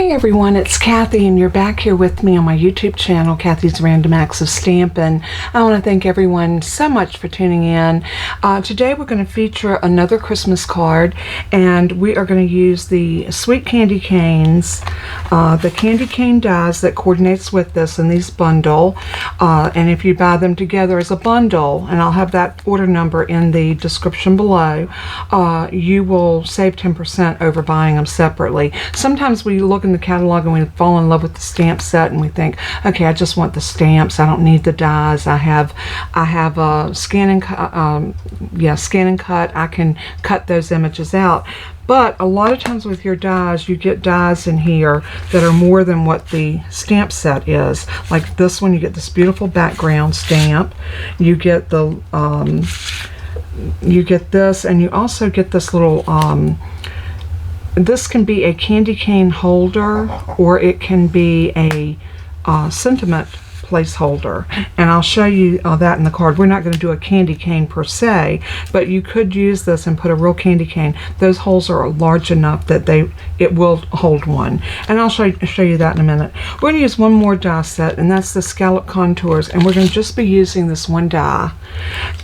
Hey everyone, it's Kathy and you're back here with me on my YouTube channel, Kathy's Random Acts of Stampin'. I want to thank everyone so much for tuning in. Today we're going to feature another Christmas card, and we are going to use the Sweet Candy Canes, the candy cane dies that coordinates with this in these bundle. And if you buy them together as a bundle, and I'll have that order number in the description below, you will save 10% over buying them separately. Sometimes we look in the catalog and we fall in love with the stamp set and we think, okay, I just want the stamps, I don't need the dies. I have a scan and cut. I can cut those images out. But a lot of times with your dies, you get dies in here that are more than what the stamp set is. Like this one, you get this beautiful background stamp. You get the you get this, and you also get this little this can be a candy cane holder, or it can be a sentiment placeholder, and I'll show you that in the card. We're not going to do a candy cane per se, but you could use this and put a real candy cane. Those holes are large enough that it will hold one, and I'll show you that in a minute. We're going to use one more die set, and that's the Scallop Contours, and we're going to just be using this one die.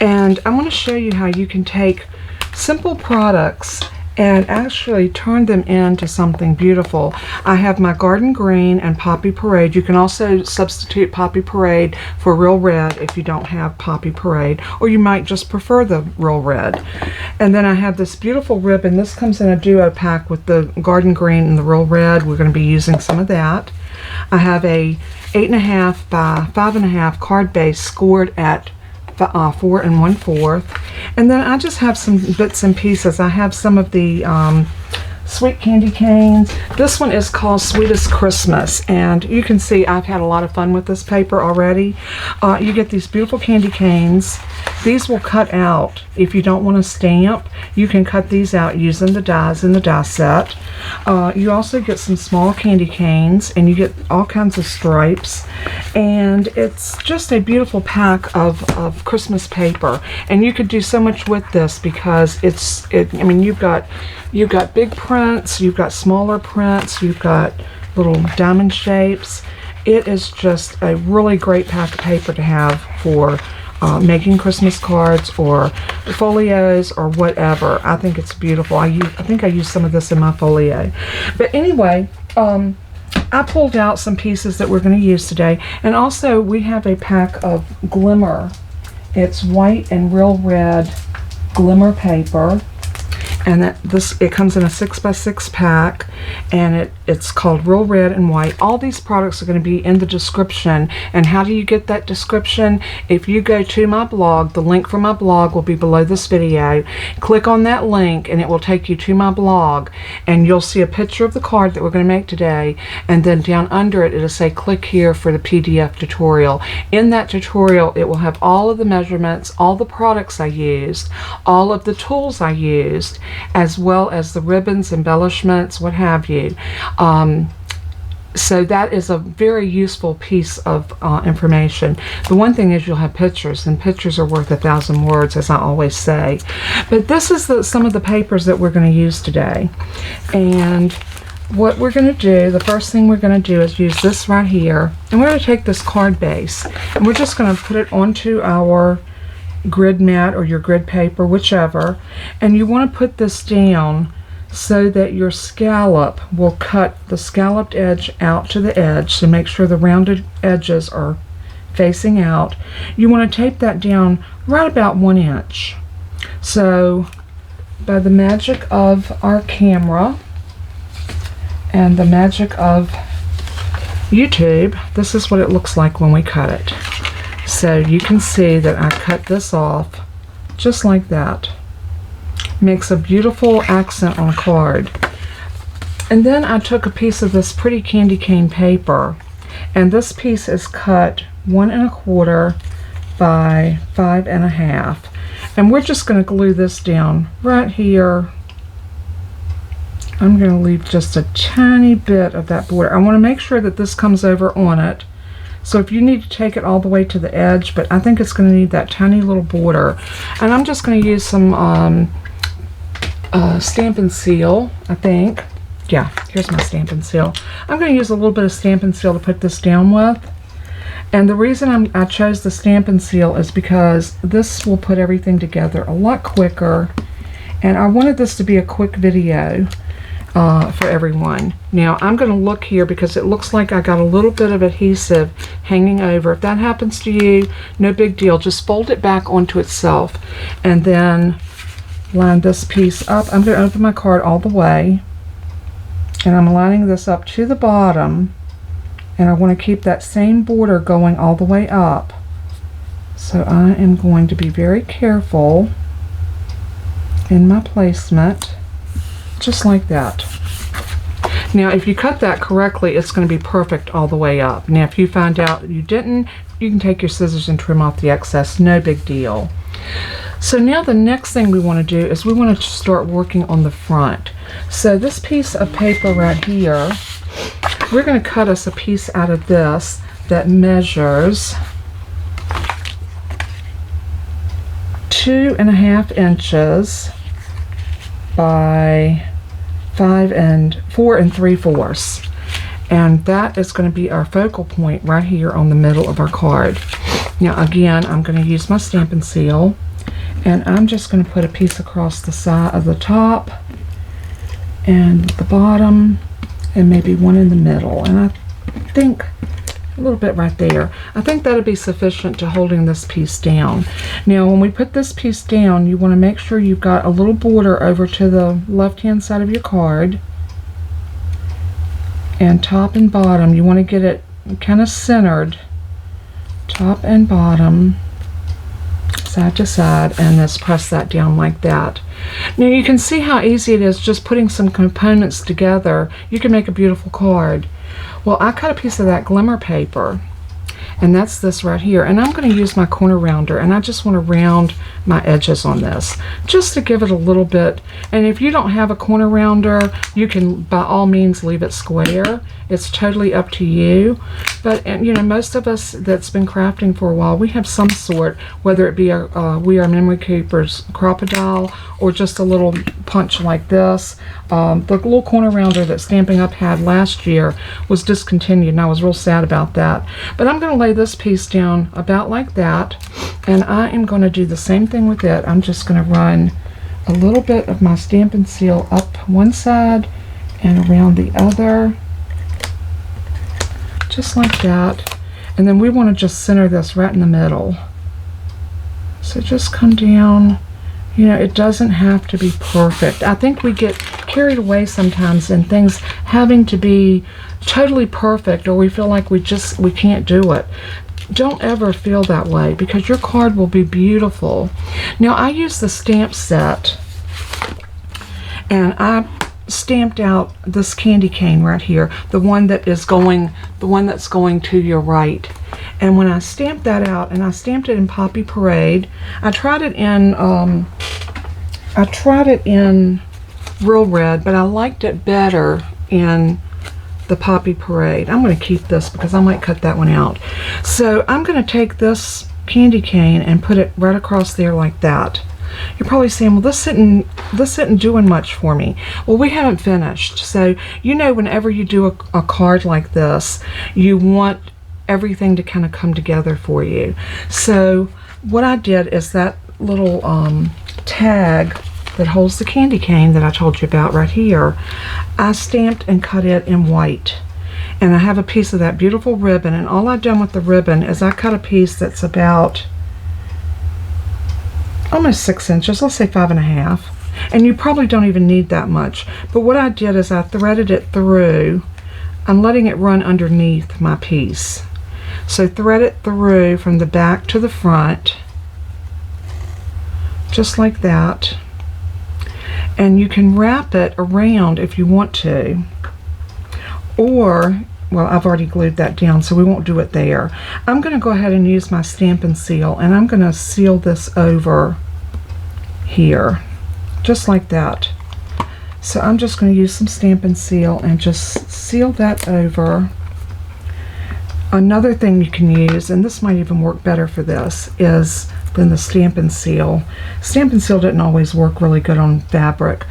And I want to show you how you can take simple products and actually turn them into something beautiful. I have my Garden Green and Poppy Parade. You can also substitute Poppy Parade for Real Red if you don't have Poppy Parade, or you might just prefer the Real Red. And then I have this beautiful ribbon. This comes in a duo pack with the Garden Green and the Real Red. We're going to be using some of that. I have a 8.5 by 5.5 card base scored at 4 1/4, and then I just have some bits and pieces. I have some of the Sweet Candy Canes. This one is called Sweetest Christmas, and you can see I've had a lot of fun with this paper already. You get these beautiful candy canes. These will cut out. If you don't want to stamp, you can cut these out using the dies in the die set. You also get some small candy canes, and you get all kinds of stripes, and it's just a beautiful pack of Christmas paper. And you could do so much with this because I mean, you've got big prints, you've got smaller prints, you've got little diamond shapes. It is just a really great pack of paper to have for making Christmas cards or folios or whatever. I think it's beautiful. I think I used some of this in my folio. But anyway, I pulled out some pieces that we're going to use today, and also we have a pack of Glimmer. It's white and Real Red Glimmer paper. And it comes in a 6x6 pack, and it's called Real Red and White. All these products are going to be in the description. And how do you get that description? If you go to my blog, the link for my blog will be below this video. Click on that link and it will take you to my blog, and you'll see a picture of the card that we're going to make today, and then down under it, it'll say click here for the PDF tutorial. In that tutorial, it will have all of the measurements, all the products I used, all of the tools I used, as well as the ribbons, embellishments, what have you. So that is a very useful piece of information. The one thing is you'll have pictures, and pictures are worth 1,000 words, as I always say. But this is some of the papers that we're going to use today. And what we're going to do, the first thing we're going to do is use this right here, and we're going to take this card base, and we're just going to put it onto our grid mat or your grid paper, whichever, and you want to put this down so that your scallop will cut the scalloped edge out to the edge, so make sure the rounded edges are facing out. You want to tape that down right about 1 inch. So by the magic of our camera and the magic of YouTube, this is what it looks like when we cut it. So you can see that I cut this off just like that. Makes a beautiful accent on a card. And then I took a piece of this pretty candy cane paper, and this piece is cut 1 1/4 by 5 1/2. And we're just going to glue this down right here. I'm going to leave just a tiny bit of that border. I want to make sure that this comes over on it. So if you need to take it all the way to the edge, but I think it's going to need that tiny little border. And I'm just going to use some Stampin' Seal, I think. Yeah, here's my Stampin' Seal. I'm going to use a little bit of Stampin' Seal to put this down with. And the reason I chose the Stampin' Seal is because this will put everything together a lot quicker. And I wanted this to be a quick video for everyone. Now, I'm going to look here because it looks like I got a little bit of adhesive hanging over. If that happens to you, no big deal. Just fold it back onto itself and then line this piece up. I'm going to open my card all the way. And I'm lining this up to the bottom, and I want to keep that same border going all the way up. So I am going to be very careful in my placement, just like that. Now, if you cut that correctly, it's going to be perfect all the way up. Now, if you find out you didn't, you can take your scissors and trim off the excess, no big deal. So now the next thing we want to do is we want to start working on the front. So this piece of paper right here, we're going to cut us a piece out of this that measures 2.5 inches by 4 3/4. And that is going to be our focal point right here on the middle of our card. Now again, I'm going to use my Stampin' Seal, and I'm just going to put a piece across the side of the top and the bottom, and maybe one in the middle, and I think a little bit right there. I think that'll be sufficient to holding this piece down. Now when we put this piece down, you want to make sure you've got a little border over to the left hand side of your card, and top and bottom you want to get it kind of centered, top and bottom, side to side, and just press that down like that. Now you can see how easy it is just putting some components together. You can make a beautiful card. Well, I cut a piece of that glimmer paper, and that's this right here, and I'm going to use my corner rounder, and I just want to round my edges on this just to give it a little bit. And if you don't have a corner rounder, you can by all means leave it square. It's totally up to you. But you know, most of us that's been crafting for a while, we have some sort, whether it be a We Are Memory Keepers crocodile or just a little punch like this. The little corner rounder that Stampin' Up! Had last year was discontinued, and I was real sad about that. But I'm going to lay this piece down about like that, and I am going to do the same thing with it. I'm just going to run a little bit of my Stampin' Seal up one side and around the other, just like that. And then we want to just center this right in the middle. So just come down. You know, it doesn't have to be perfect. I think we get carried away sometimes in things having to be totally perfect, or we feel like we can't do it. Don't ever feel that way, because your card will be beautiful. Now I use the stamp set, and I stamped out this candy cane right here, the one that's going to your right. And when I stamped that out, and I stamped it in Poppy Parade, I tried it in Real Red, but I liked it better in the Poppy Parade. I'm going to keep this because I might cut that one out. So I'm going to take this candy cane and put it right across there like that. You're probably saying, well, this isn't doing much for me. Well, we haven't finished. So, you know, whenever you do a card like this, you want everything to kind of come together for you. So what I did is that little tag that holds the candy cane that I told you about right here, I stamped and cut it in white. And I have a piece of that beautiful ribbon, and all I've done with the ribbon is I cut a piece that's about almost 6 inches, let's say 5.5. And you probably don't even need that much. But what I did is I threaded it through. I'm letting it run underneath my piece. So thread it through from the back to the front, just like that. And you can wrap it around if you want to. Or, well, I've already glued that down, so we won't do it there. I'm going to go ahead and use my Stampin' Seal, and I'm going to seal this over here, just like that. So I'm just going to use some Stampin' Seal and just seal that over. Another thing you can use, and this might even work better for this, is than the Stampin' Seal. Stampin' Seal didn't always work really good on fabric.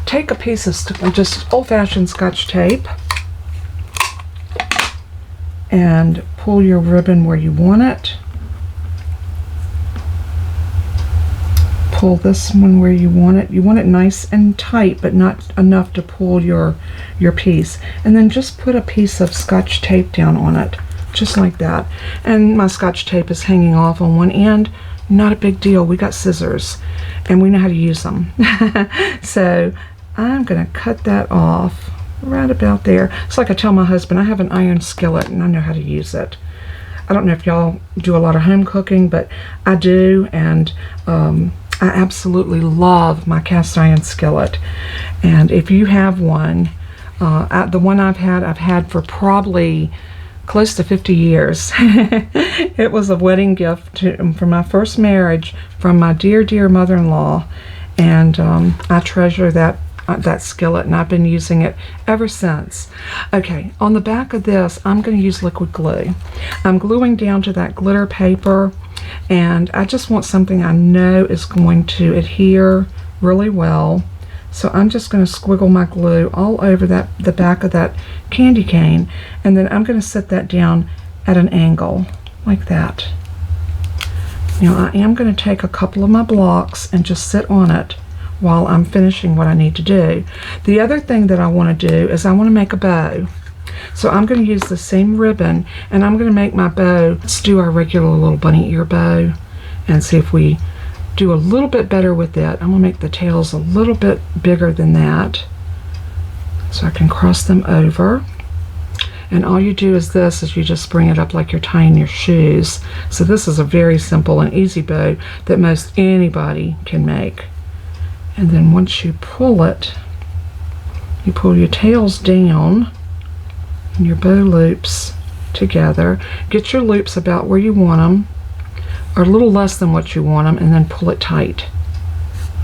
take a piece of just old-fashioned Scotch tape and pull your ribbon where you want it. Pull this one where you want it. You want it nice and tight, but not enough to pull your piece. And then just put a piece of Scotch tape down on it, just like that. And my Scotch tape is hanging off on one end. Not a big deal. We got scissors, and we know how to use them. So I'm going to cut that off right about there. It's like I tell my husband, I have an iron skillet, and I know how to use it. I don't know if y'all do a lot of home cooking, but I do, and I absolutely love my cast iron skillet. And if you have one, the one I've had for probably close to 50 years. It was a wedding gift for my first marriage from my dear mother-in-law, and I treasure that skillet, and I've been using it ever since. Okay, on the back of this, I'm going to use liquid glue. I'm gluing down to that glitter paper, and I just want something I know is going to adhere really well. So I'm just going to squiggle my glue all over the back of that candy cane, and then I'm going to set that down at an angle like that. Now I am going to take a couple of my blocks and just sit on it while I'm finishing what I need to do. The other thing that I want to do is I want to make a bow. So I'm going to use the same ribbon, and I'm going to make my bow. Let's do our regular little bunny ear bow and see if we do a little bit better with it. I'm going to make the tails a little bit bigger than that so I can cross them over. And all you do is this, is you just bring it up like you're tying your shoes. So this is a very simple and easy bow that most anybody can make. And then once you pull it, you pull your tails down and your bow loops together. Get your loops about where you want them, or a little less than what you want them, and then pull it tight.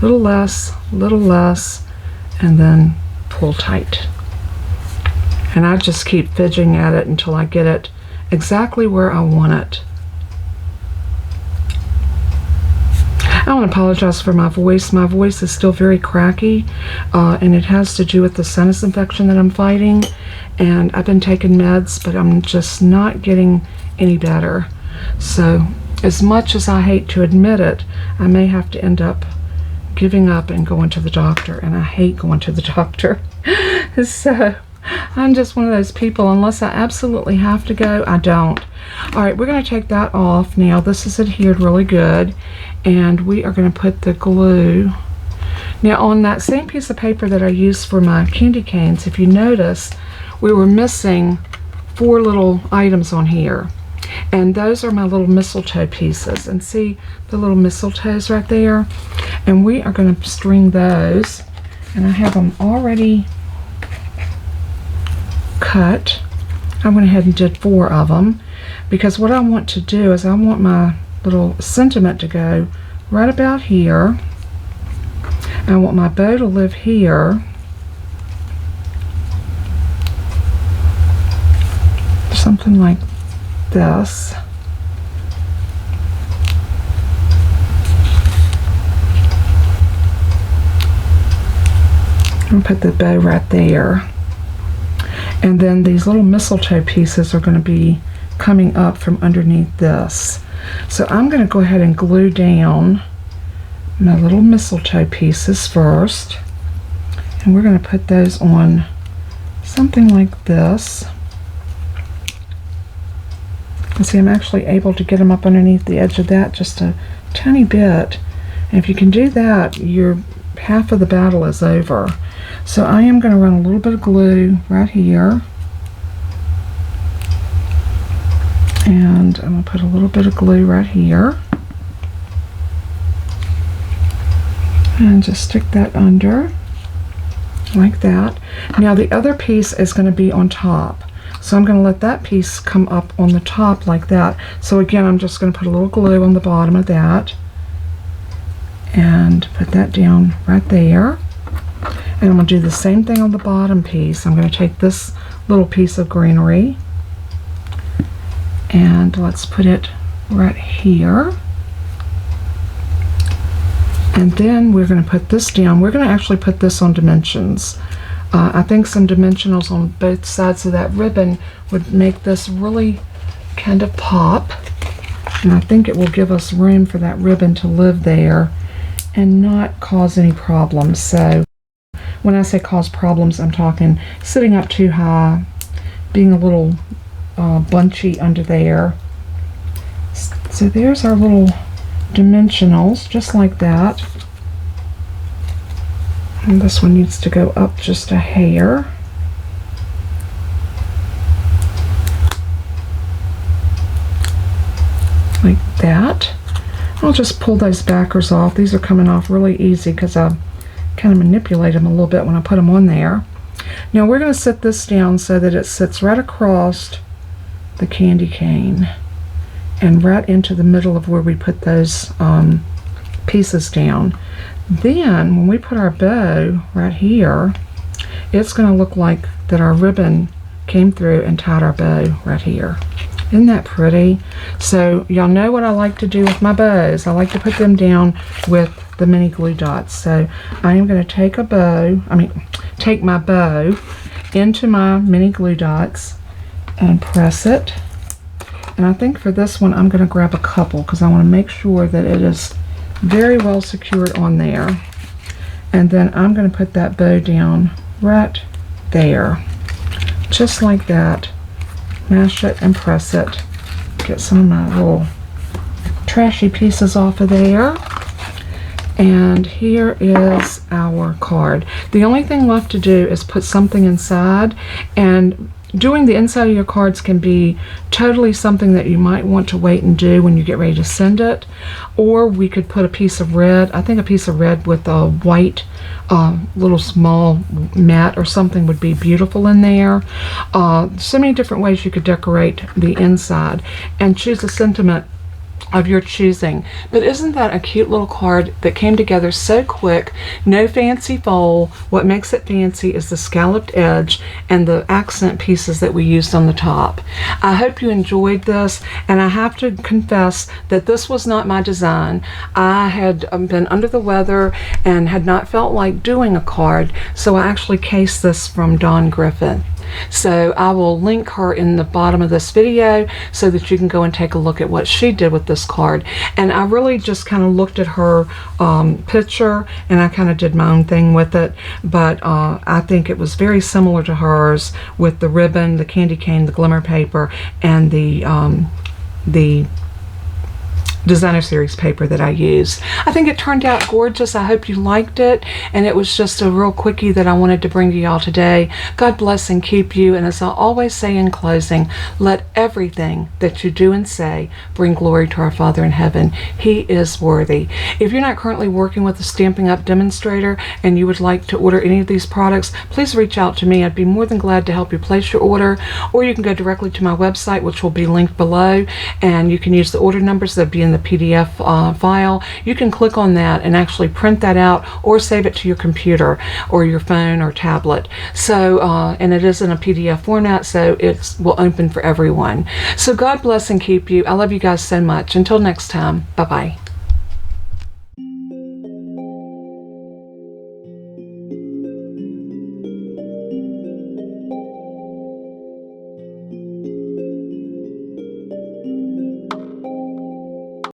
Little less, and then pull tight. And I just keep fidgeting at it until I get it exactly where I want it. I want to apologize for my voice. My voice is still very cracky, and it has to do with the sinus infection that I'm fighting. And I've been taking meds, but I'm just not getting any better. So as much as I hate to admit it, I may have to end up giving up and going to the doctor. And I hate going to the doctor. So I'm just one of those people, unless I absolutely have to go, I don't. All right, we're going to take that off now. This is adhered really good, and we are going to put the glue. Now on that same piece of paper that I used for my candy canes, if you notice, we were missing 4 little items on here, and those are my little mistletoe pieces. And see the little mistletoes right there? And we are going to string those, and I have them already cut. I went ahead and did 4 of them, because what I want to do is I want my little sentiment to go right about here. I want my bow to live here. Something like this. I'm going to put the bow right there. And then these little mistletoe pieces are going to be coming up from underneath this. So I'm going to go ahead and glue down my little mistletoe pieces first. And we're going to put those on something like this. And see, I'm actually able to get them up underneath the edge of that just a tiny bit. And if you can do that, your half of the battle is over. So I am going to run a little bit of glue right here. And I'm going to put a little bit of glue right here. And just stick that under like that. Now the other piece is going to be on top. So I'm going to let that piece come up on the top like that. So again, I'm just going to put a little glue on the bottom of that. And put that down right there. And I'm going to do the same thing on the bottom piece. I'm going to take this little piece of greenery and let's put it right here. And then we're going to put this down. We're going to actually put this on dimensions. I think some dimensionals on both sides of that ribbon would make this really kind of pop. And I think it will give us room for that ribbon to live there and not cause any problems. So when I say cause problems, I'm talking sitting up too high, being a little bunchy under there. So there's our little dimensionals, just like that. And this one needs to go up just a hair. Like that. I'll just pull those backers off. These are coming off really easy because I kind of manipulate them a little bit when I put them on there. Now we're going to set this down so that it sits right across the candy cane and right into the middle of where we put those pieces down. Then when we put our bow right here, it's going to look like that our ribbon came through and tied our bow right here. Isn't that pretty? So y'all know what I like to do with my bows. I like to put them down with the mini glue dots. So I am going to take take my bow into my mini glue dots and press it. And I think for this one I'm going to grab a couple because I want to make sure that it is very well secured on there. And then I'm going to put that bow down right there, just like that. Mash it and press it. Get some of my little trashy pieces off of there. And here is our card. The only thing left to do is put something inside, and doing the inside of your cards can be totally something that you might want to wait and do when you get ready to send it. Or we could put a piece of red. I think a piece of red with a white little small mat or something would be beautiful in there. So many different ways you could decorate the inside, and choose a sentiment of your choosing. But isn't that a cute little card that came together so quick? No fancy fold. What makes it fancy is the scalloped edge and the accent pieces that we used on the top. I hope you enjoyed this, and I have to confess that this was not my design. I had been under the weather and had not felt like doing a card, so I actually cased this from Dawn Griffith. So I will link her in the bottom of this video so that you can go and take a look at what she did with this card. And I really just kind of looked at her picture and I kind of did my own thing with it, but I think it was very similar to hers with the ribbon, the candy cane, the glimmer paper, and the designer series paper that I used. I think it turned out gorgeous. I hope you liked it, and it was just a real quickie that I wanted to bring to y'all today. God bless and keep you, and as I always say in closing, let everything that you do and say bring glory to our Father in heaven. He is worthy. If you're not currently working with a Stampin' Up! Demonstrator and you would like to order any of these products, please reach out to me. I'd be more than glad to help you place your order, or you can go directly to my website, which will be linked below, and you can use the order numbers that be in the PDF file. You can click on that and actually print that out or save it to your computer or your phone or tablet. So and it is in a PDF format, so it will open for everyone. So God bless and keep you. I love you guys so much. Until next time, bye bye.